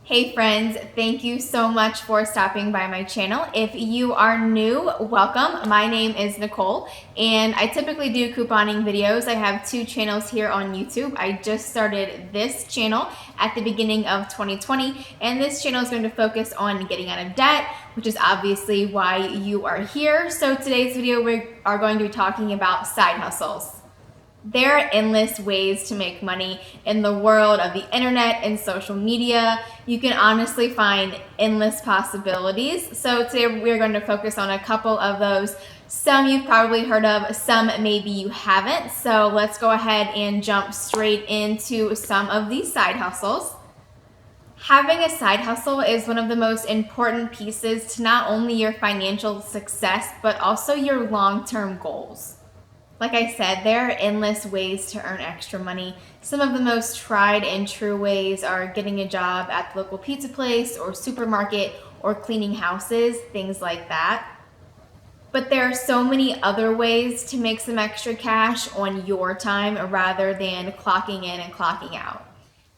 Hey friends, thank you so much for stopping by my channel. If you are new, welcome. My name is Nichole and I typically do couponing videos. I have two channels here on YouTube. I just started this channel at the beginning of 2020 and this channel is going to focus on getting out of debt, which is obviously why you are here. So today's video we are going to be talking about side hustles. There are endless ways to make money in the world of the internet and social media. You can honestly find endless possibilities. So today we're going to focus on a couple of those. Some you've probably heard of, some maybe you haven't. So let's go ahead and jump straight into some of these side hustles. Having a side hustle is one of the most important pieces to not only your financial success, but also your long-term goals. Like I said, there are endless ways to earn extra money. Some of the most tried and true ways are getting a job at the local pizza place or supermarket or cleaning houses, things like that. But there are so many other ways to make some extra cash on your time rather than clocking in and clocking out.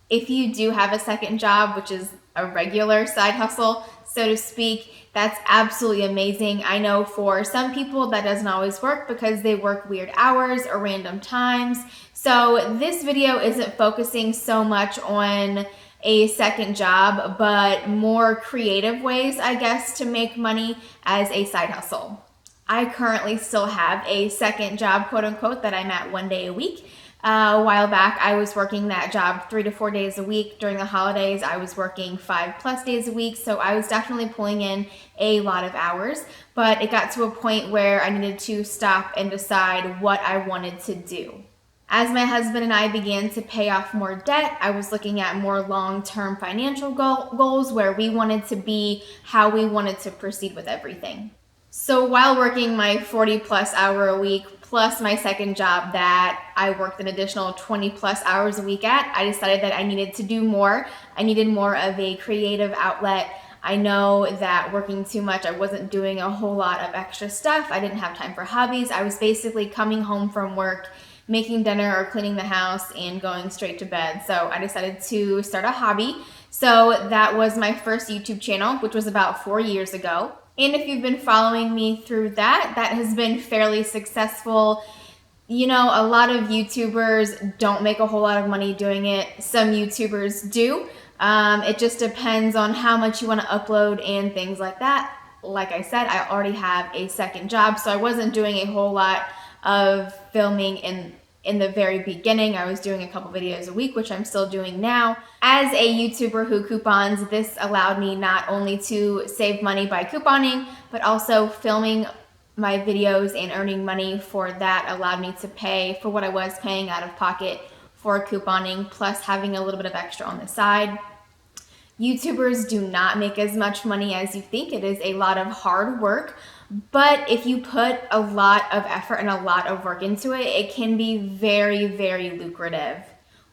If you do have a second job, which is a regular side hustle, so to speak, that's absolutely amazing. I know for some people that doesn't always work because they work weird hours or random times. So this video isn't focusing so much on a second job, but more creative ways, I guess, to make money as a side hustle. I currently still have a second job, quote unquote, that I'm at 1 day a week. A while back, I was working that job 3 to 4 days a week. During the holidays, I was working 5+ days a week. So I was definitely pulling in a lot of hours, but it got to a point where I needed to stop and decide what I wanted to do. As my husband and I began to pay off more debt, I was looking at more long-term financial goals where we wanted to be, how we wanted to proceed with everything. So while working my 40+ hour a week, plus my second job that I worked an additional 20+ hours a week at, I decided that I needed to do more. I needed more of a creative outlet. I know that working too much, I wasn't doing a whole lot of extra stuff. I didn't have time for hobbies. I was basically coming home from work, making dinner or cleaning the house and going straight to bed. So I decided to start a hobby. So that was my first YouTube channel, which was about 4 years ago. And if you've been following me through that has been fairly successful. You know, a lot of YouTubers don't make a whole lot of money doing it. Some YouTubers do. It just depends on how much you want to upload and things like that. Like I said, I already have a second job, so I wasn't doing a whole lot of filming in the very beginning. I was doing a couple videos a week, which I'm still doing now. As a YouTuber who coupons, this allowed me not only to save money by couponing, but also filming my videos and earning money for that allowed me to pay for what I was paying out of pocket for couponing, plus having a little bit of extra on the side. YouTubers do not make as much money as you think. It is a lot of hard work, but if you put a lot of effort and a lot of work into it, it can be very, very lucrative.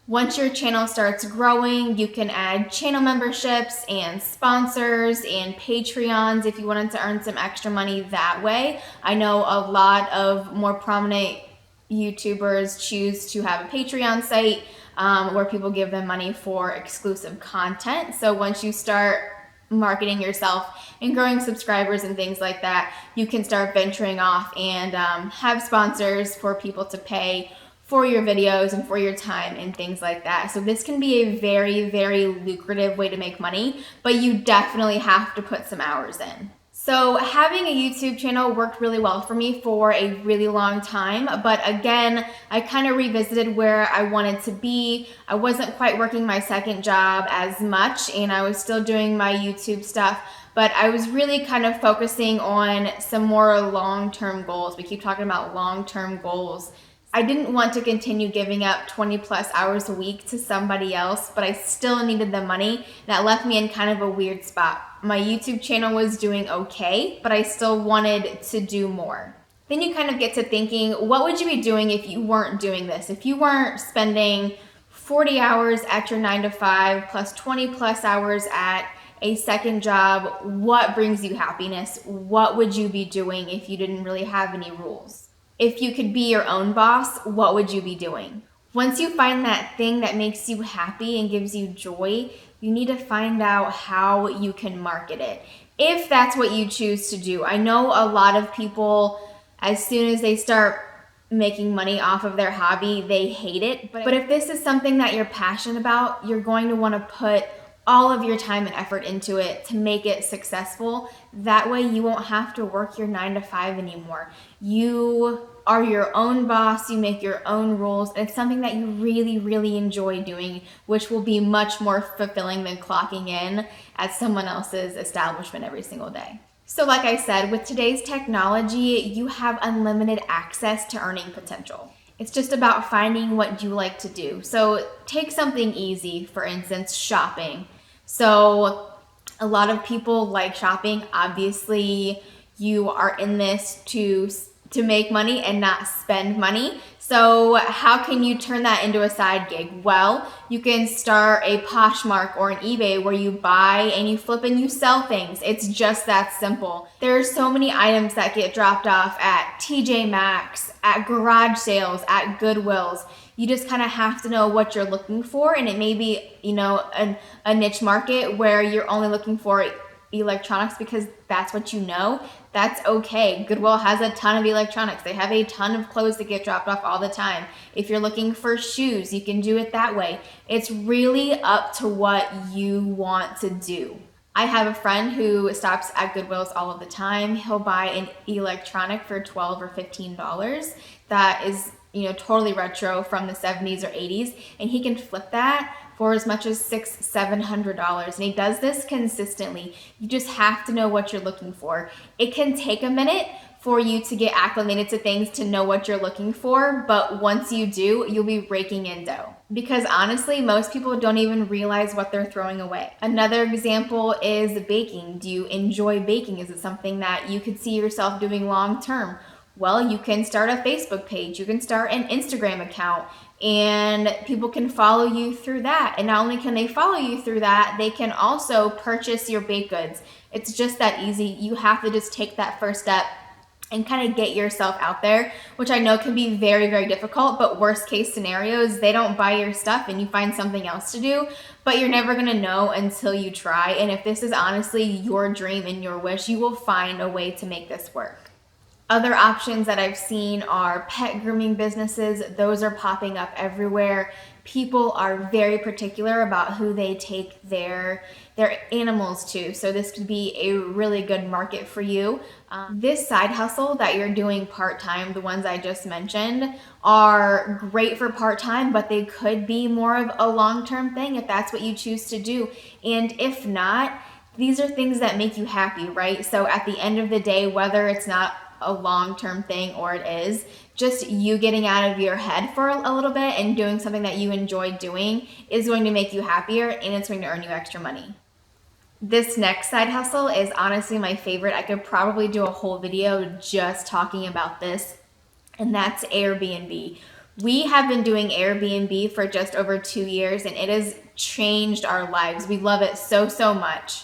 Once your channel starts growing, you can add channel memberships and sponsors and Patreons if you wanted to earn some extra money that way. I know a lot of more prominent YouTubers choose to have a Patreon site where people give them money for exclusive content. So once you start marketing yourself and growing subscribers and things like that, you can start venturing off and have sponsors for people to pay for your videos and for your time and things like that. So this can be a very, very lucrative way to make money, but you definitely have to put some hours in. So having a YouTube channel worked really well for me for a really long time, but again, I kind of revisited where I wanted to be. I wasn't quite working my second job as much and I was still doing my YouTube stuff, but I was really kind of focusing on some more long-term goals. We keep talking about long-term goals. I didn't want to continue giving up 20+ hours a week to somebody else, but I still needed the money. That left me in kind of a weird spot. My YouTube channel was doing okay, but I still wanted to do more. Then you kind of get to thinking, what would you be doing if you weren't doing this? If you weren't spending 40 hours at your 9 to 5 plus 20+ hours at a second job, what brings you happiness? What would you be doing if you didn't really have any rules? If you could be your own boss, what would you be doing? Once you find that thing that makes you happy and gives you joy, You need to find out how you can market it, if that's what you choose to do. I know a lot of people, as soon as they start making money off of their hobby, they hate it. But if this is something that you're passionate about, you're going to want to put all of your time and effort into it to make it successful. That way you won't have to work your 9 to 5 anymore. You are your own boss, you make your own rules. It's something that you really, really enjoy doing, which will be much more fulfilling than clocking in at someone else's establishment every single day. So like I said, with today's technology, you have unlimited access to earning potential. It's just about finding what you like to do. So take something easy, for instance, shopping. So a lot of people like shopping. Obviously, you are in this to make money and not spend money. So how can you turn that into a side gig? Well, you can start a Poshmark or an eBay where you buy and you flip and you sell things. It's just that simple. There are so many items that get dropped off at TJ Maxx, at garage sales, at Goodwills. You just kind of have to know what you're looking for, and it may be, a niche market where you're only looking for electronics because that's what you know. That's okay. Goodwill has a ton of electronics. They have a ton of clothes that get dropped off all the time. If you're looking for shoes, you can do it that way. It's really up to what you want to do. I have a friend who stops at Goodwill's all of the time. He'll buy an electronic for $12 or $15 that is, totally retro from the 70s or 80s, and he can flip that for as much as $600-700, and he does this consistently. You just have to know what you're looking for. It can take a minute for you to get acclimated to things, to know what you're looking for, but once you do, you'll be raking in dough. Because honestly, most people don't even realize what they're throwing away. Another example is baking. Do you enjoy baking? Is it something that you could see yourself doing long term? Well, you can start a Facebook page, you can start an Instagram account, and people can follow you through that. And not only can they follow you through that, they can also purchase your baked goods. It's just that easy. You have to just take that first step and kind of get yourself out there, which I know can be very, very difficult, but worst case scenarios, they don't buy your stuff and you find something else to do, but you're never gonna know until you try. And if this is honestly your dream and your wish, you will find a way to make this work. Other options that I've seen are pet grooming businesses. Those are popping up everywhere. People are very particular about who they take their animals to. So this could be a really good market for you. This side hustle that you're doing part-time, the ones I just mentioned, are great for part-time, but they could be more of a long-term thing if that's what you choose to do. And if not, these are things that make you happy, right? So at the end of the day, whether it's not a long-term thing or it is, just you getting out of your head for a little bit and doing something that you enjoy doing is going to make you happier, and it's going to earn you extra money. This next side hustle is honestly my favorite. I could probably do a whole video just talking about this, and that's Airbnb. We have been doing Airbnb for just over 2 years, and it has changed our lives. We love it so, so much.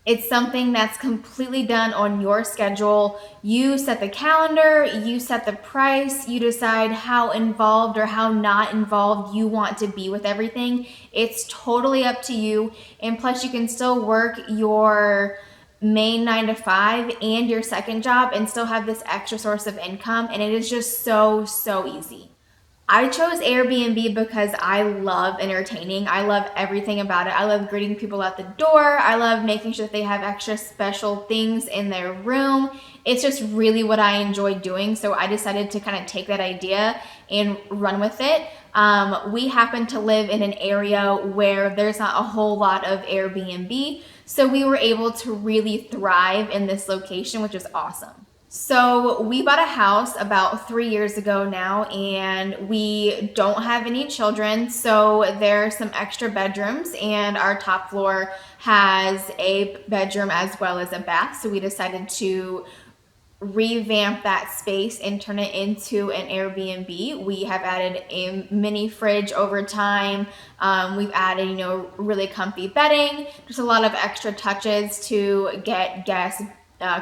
It's something that's completely done on your schedule. You set the calendar, you set the price, you decide how involved or how not involved you want to be with everything. It's totally up to you. And plus you can still work your main 9 to 5 and your second job and still have this extra source of income. And it is just so, so easy. I chose Airbnb because I love entertaining. I love everything about it. I love greeting people at the door. I love making sure that they have extra special things in their room. It's just really what I enjoy doing. So I decided to kind of take that idea and run with it. We happen to live in an area where there's not a whole lot of Airbnb. So we were able to really thrive in this location, which is awesome. So we bought a house about 3 years ago now, and we don't have any children, so there are some extra bedrooms, and our top floor has a bedroom as well as a bath. So we decided to revamp that space and turn it into an Airbnb. We have added a mini fridge over time. We've added, really comfy bedding. There's a lot of extra touches to get guests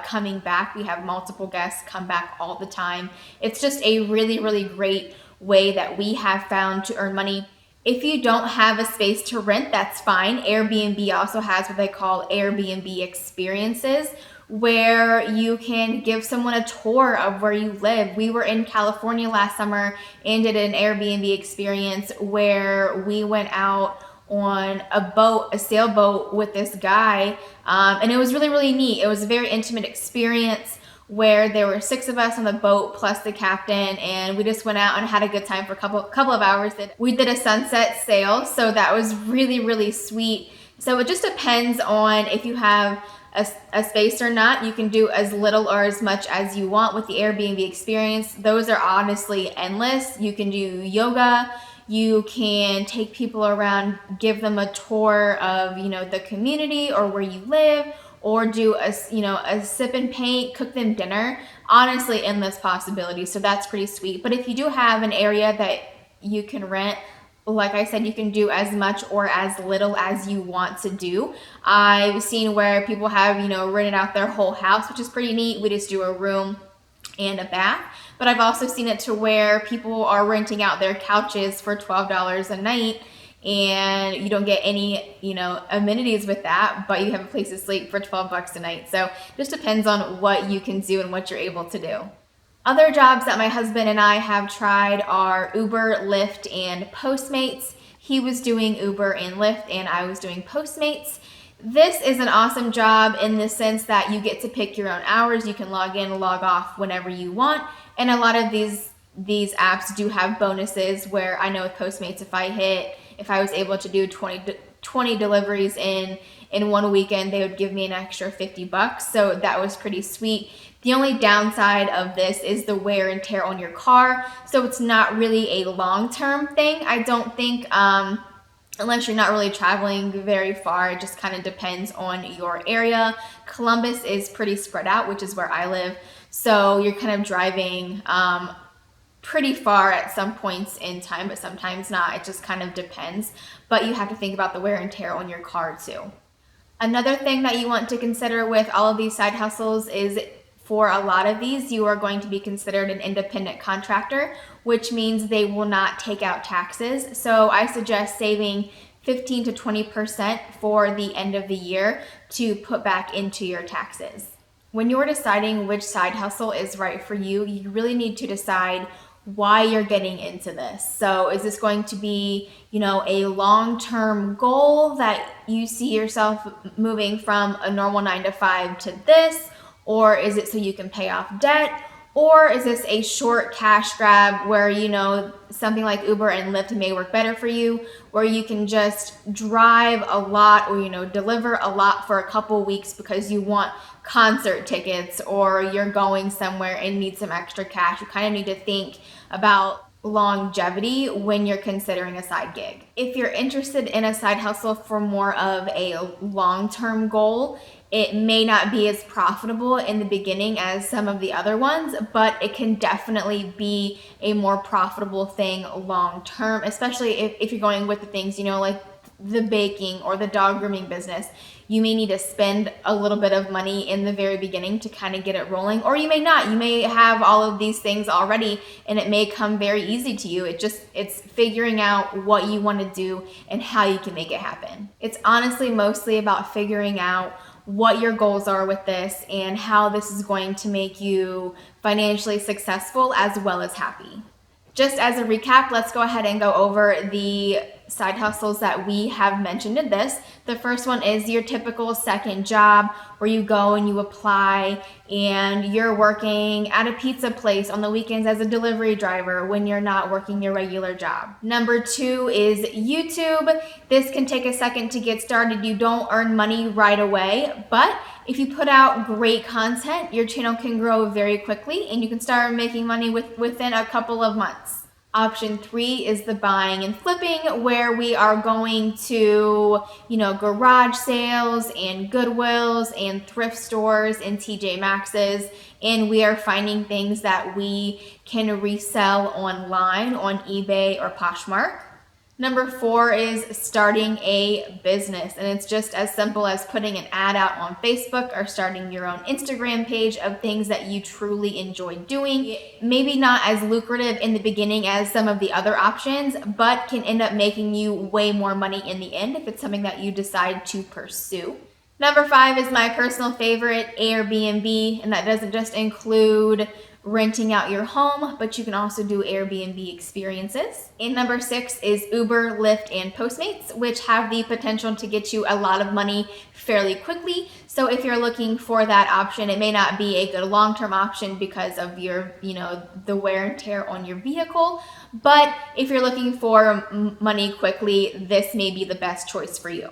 coming back. We have multiple guests come back all the time. It's just a really, really great way that we have found to earn money. If you don't have a space to rent, that's fine. Airbnb also has what they call Airbnb experiences, where you can give someone a tour of where you live. We were in California last summer and did an Airbnb experience where we went out on a boat, a sailboat with this guy, and it was really, really neat. It was a very intimate experience where there were 6 of us on the boat plus the captain, and we just went out and had a good time for a couple of hours. We did a sunset sail, so that was really, really sweet. So it just depends on if you have a space or not. You can do as little or as much as you want with the Airbnb experience. Those are honestly endless. You can do yoga. You can take people around, give them a tour of, the community or where you live, or do a sip and paint, cook them dinner. Honestly, endless possibilities. So that's pretty sweet. But if you do have an area that you can rent, like I said, you can do as much or as little as you want to do. I've seen where people have, rented out their whole house, which is pretty neat. We just do a room and a bath. But I've also seen it to where people are renting out their couches for $12 a night, and you don't get any, amenities with that, but you have a place to sleep for 12 bucks a night. So it just depends on what you can do and what you're able to do. Other jobs that my husband and I have tried are Uber, Lyft, and Postmates. He was doing Uber and Lyft, and I was doing Postmates. This is an awesome job in the sense that you get to pick your own hours. You can log in and log off whenever you want. And a lot of these apps do have bonuses where I know with Postmates, if I was able to do 20 deliveries in one weekend, they would give me an extra 50 bucks. So that was pretty sweet. The only downside of this is the wear and tear on your car. So it's not really a long-term thing, I don't think, unless you're not really traveling very far. It just kind of depends on your area. Columbus is pretty spread out, which is where I live. So you're kind of driving pretty far at some points in time, but sometimes not. It just kind of depends. But you have to think about the wear and tear on your car too. Another thing that you want to consider with all of these side hustles is, for a lot of these, you are going to be considered an independent contractor, which means they will not take out taxes. So I suggest saving 15 to 20% for the end of the year to put back into your taxes. When you're deciding which side hustle is right for you, you really need to decide why you're getting into this. So is this going to be, a long-term goal that you see yourself moving from a normal 9 to 5 to this? Or is it so you can pay off debt? Or is this a short cash grab where, something like Uber and Lyft may work better for you, where you can just drive a lot or, deliver a lot for a couple weeks because you want concert tickets or you're going somewhere and need some extra cash? You kind of need to think about longevity when you're considering a side gig. If you're interested in a side hustle for more of a long-term goal, it may not be as profitable in the beginning as some of the other ones, but it can definitely be a more profitable thing long-term, especially if you're going with the things, like the baking or the dog grooming business. You may need to spend a little bit of money in the very beginning to kind of get it rolling, or you may not. You may have all of these things already and it may come very easy to you. It's figuring out what you want to do and how you can make it happen. It's honestly mostly about figuring out what your goals are with this and how this is going to make you financially successful as well as happy. Just as a recap, let's go ahead and go over the side hustles that we have mentioned in this. The first one is your typical second job where you go and you apply and you're working at a pizza place on the weekends as a delivery driver when you're not working your regular job. Number 2 is YouTube. This can take a second to get started. You don't earn money right away, but if you put out great content, your channel can grow very quickly and you can start making money within a couple of months. Option 3 is the buying and flipping, where we are going to, garage sales and Goodwills and thrift stores and TJ Maxx's, and we are finding things that we can resell online on eBay or Poshmark. Number 4 is starting a business, and it's just as simple as putting an ad out on Facebook or starting your own Instagram page of things that you truly enjoy doing. Maybe not as lucrative in the beginning as some of the other options, but can end up making you way more money in the end if it's something that you decide to pursue. Number 5 is my personal favorite, Airbnb, and that doesn't just include renting out your home, but you can also do Airbnb experiences. And number 6 is Uber, Lyft, and Postmates, which have the potential to get you a lot of money fairly quickly. So if you're looking for that option, it may not be a good long-term option because of your, the wear and tear on your vehicle. But if you're looking for money quickly, this may be the best choice for you.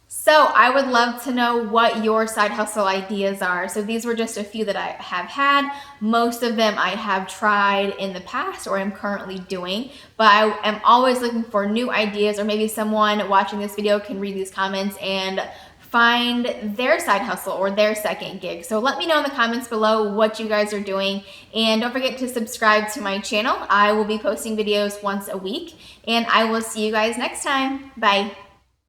So I would love to know what your side hustle ideas are. So these were just a few that I have had. Most of them I have tried in the past or am currently doing, but I am always looking for new ideas, or maybe someone watching this video can read these comments and find their side hustle or their second gig. So let me know in the comments below what you guys are doing, and don't forget to subscribe to my channel. I will be posting videos once a week, and I will see you guys next time. Bye.